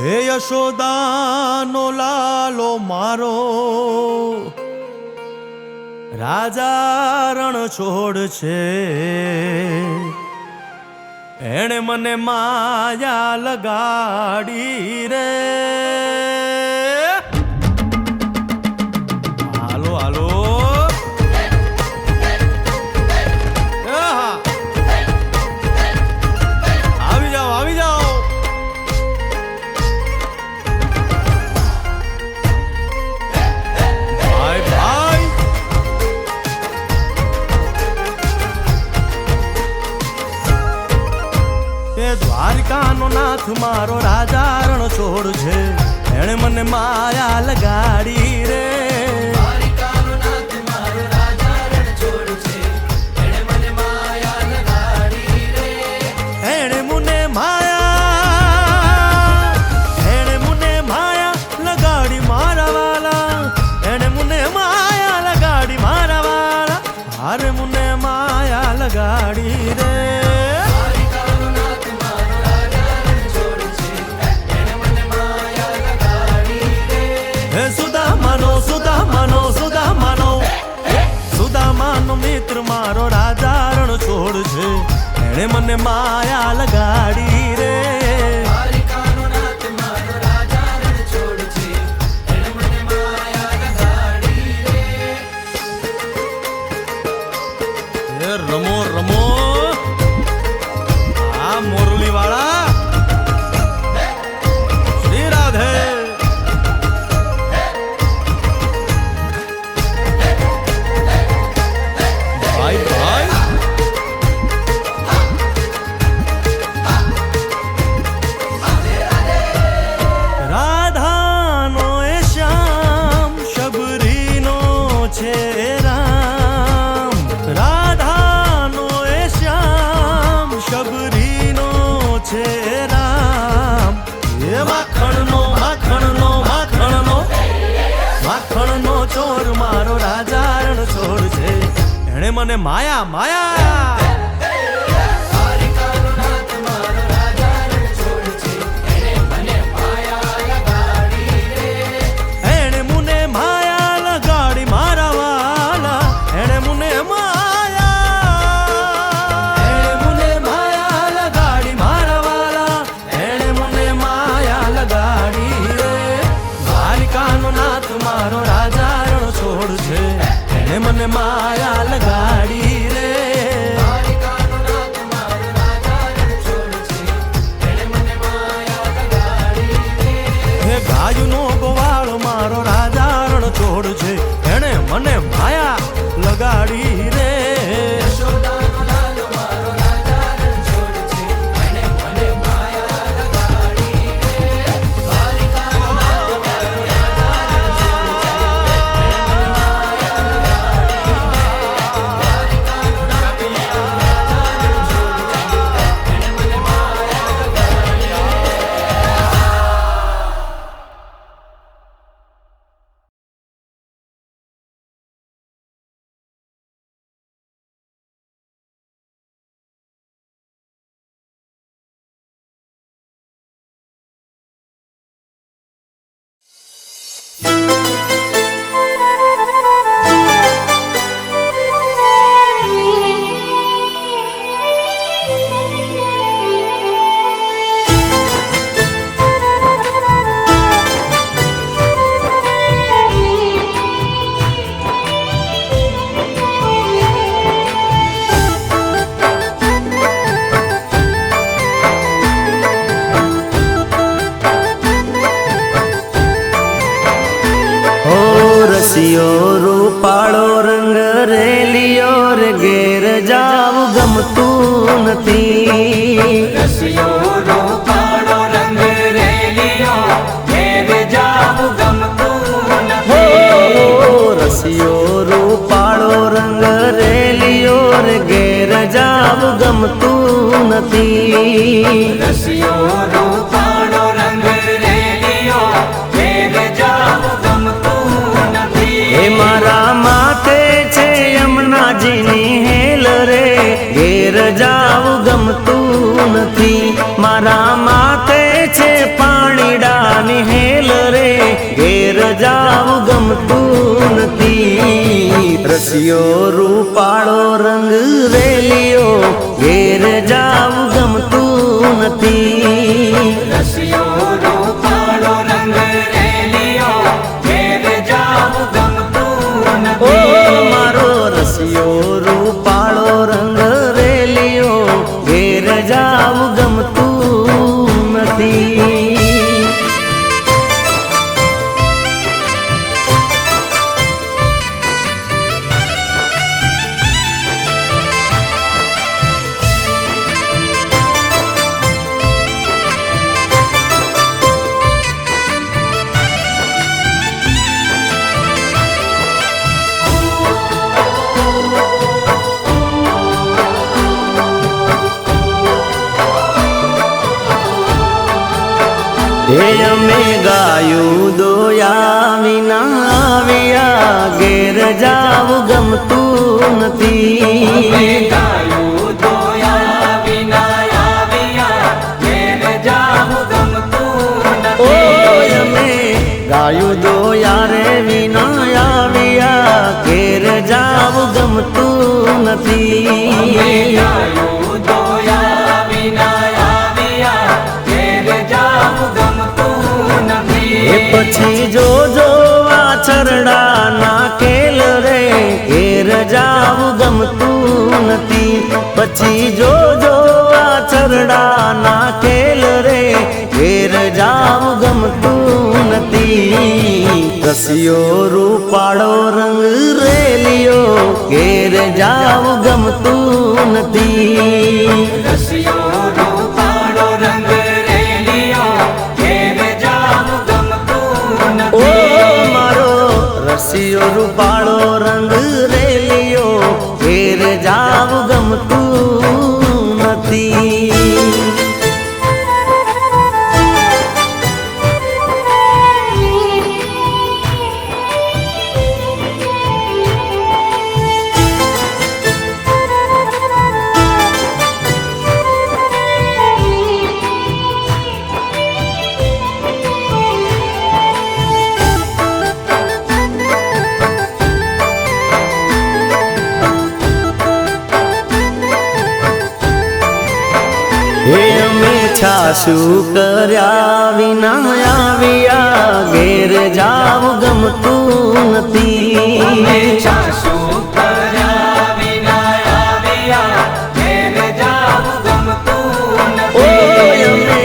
હે યશોદાનો લાલો મારો, રાજા રણ છોડ છે. એણે મને માયા લગાડી રે. હાલો હાલો આવી જાઓ આવી જાઓ. ભાઈ ભાઈ એ દ્વારકાનો નાથ મારો રાજા રણ છોડ છે. એણે મને માયા લગાડી રે. દ્વારકાનો નાથ મારો રાજા રણ છોડ છે. એણે મને માયા લગાડી રે. એણે મને માયા લગાડી મારા વાલા. એણે મને માયા લગાડી મારા વાલા. હારે મને માયા લગાડી રે. સુદામાનો મિત્ર મારો રાજા રણ છોડ છે. એણે મને માયા લગાડી રે. દ્વારકાનો નાથ મારો રાજા રણ છોડ છે. એણે મને માયા લગાડી રે. રમો રમો આ મોરલી વાળા. શ્રી રાધે. રાધાનો એ શ્યામ શબરીનો છે રામ. રાધાનો એ શ્યામ શબરીનો છે રામ. એ માખણનો માખણનો માખણનો માખણનો ચોર મારો રાજા રણ છોડ છે. એણે મને માયા માયા. મારો રાજા રણ છોડ છે. એણે મને માયા લગાડી રે. દ્વારકાનો નાથ મારો રાજા રણ છોડ છે. એણે મને માયા લગાડી રે. હે ગાયનો ગોવાળ મારો રાજા રણ છોડ છે. એણે મને માયા લગાડી રે. યશોદાનો લાલો મારો રાજા રણ છોડ છે. એણે મને માયા લગાડી રે. દ્વારકાનો નાથ મારો રૂપાળો રંગ રેલિયો રે ઘેર જાવ ગમતું નથી. રસિયો રૂપાળો રંગ રેલિયો ઘેર જાવ ગમતું નથી. રસિયો રૂપાળો રંગ રેલિયો રે ઘેર જાવ ગમતું નથી. રસિયો રૂપાળો રંગ રેલિયો ઘેર જાવ ગમતું નથી. હે મારા માથે છે યમુનાજીની હેલ રે. ઘેર જાવ ગમતું નથી. મારા માથે છે પાણીડા રસિયો રૂપાળો રંગ રેલિયો ઘેર જાવું ગમતું નથી. રસિયો રૂપાળો રંગ રેલિયો ઘેર જાવું ગમતું ઓ નથી. મારો રસિયો રૂપાળો રંગ રેલિયો ઘેર જાવું ગમતું નથી. હે અમે ગાયું દોયા વિના આવ્યા ઘેર જાવું ગમતું નથી. ગાયું દોયા વિના આવ્યા ઘેર જાવું ગમતું ઓ નથી. અમે ગાયું દોયા રે વિના આવ્યા ઘેર જાવું ગમતું નથી. ગાયું દોયા વિના આવ્યા ઘેર જાવું ગમતું નથી. એ પછી જોજો વાછરડા નાખેલ રે ઘેર જાવું ગમતું નથી. પછી જોજો વાછરડા નાખેલ રે ઘેર જાવું ગમતું નથી. રસિયો રૂપાળો રંગ રેલિયો ઘેર જાવું ગમતું નથી. રસિયો રૂપાળો રંગ રેલિયો ઘેર જાવું ગમતું ઓ નથી. મારો રસિયો રૂપાળો રંગ રેલિયો ઘેર જાવું ગમતું નથી. હે અમે છાશું કર્યા વિના આવ્યા ઘેર જાવું ગમતું નથી. છાશું કર્યા વિના આવ્યા ઘેર જાવું ગમતું ઓ નથી. અમે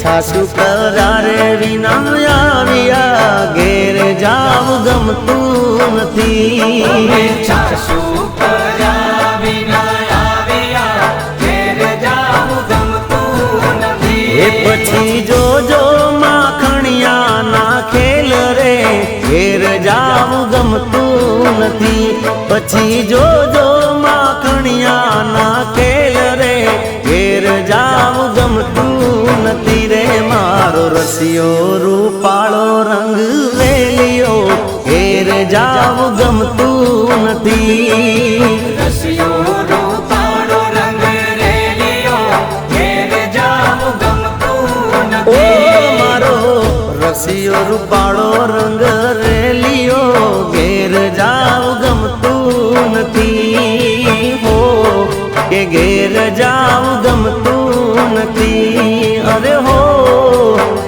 છાશું કર્યા રે વિના આવ્યા ઘેર જાવું ગમતું નથી. છાશું કર્યા વિના આવ્યા ઘેર જાવું ગમતું નથી. એ પછી જોજો માખણિયા નાખેલ રે ઘેર જાવું ગમતું નથી. પછી જોજો માખણિયા નાખેલ રે ઘેર જાવું ગમતું નથી. રે મારો રસિયો રૂપાળો રંગ રેલિયો ઘેર જાવું ગમતું નથી. રસિયો રૂપાળો રંગ રેલિયો ઘેર જાવું ગમતું ઓ નથી. મારો રસિયો રૂપાળો રંગ રેલિયો ઘેર જાવું ગમતું નથી. હો કે ઘેર જાવું ગમતું નથી. અરે હો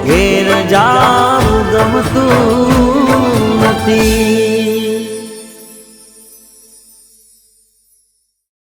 ઘેર જાવું ગમતું નથી.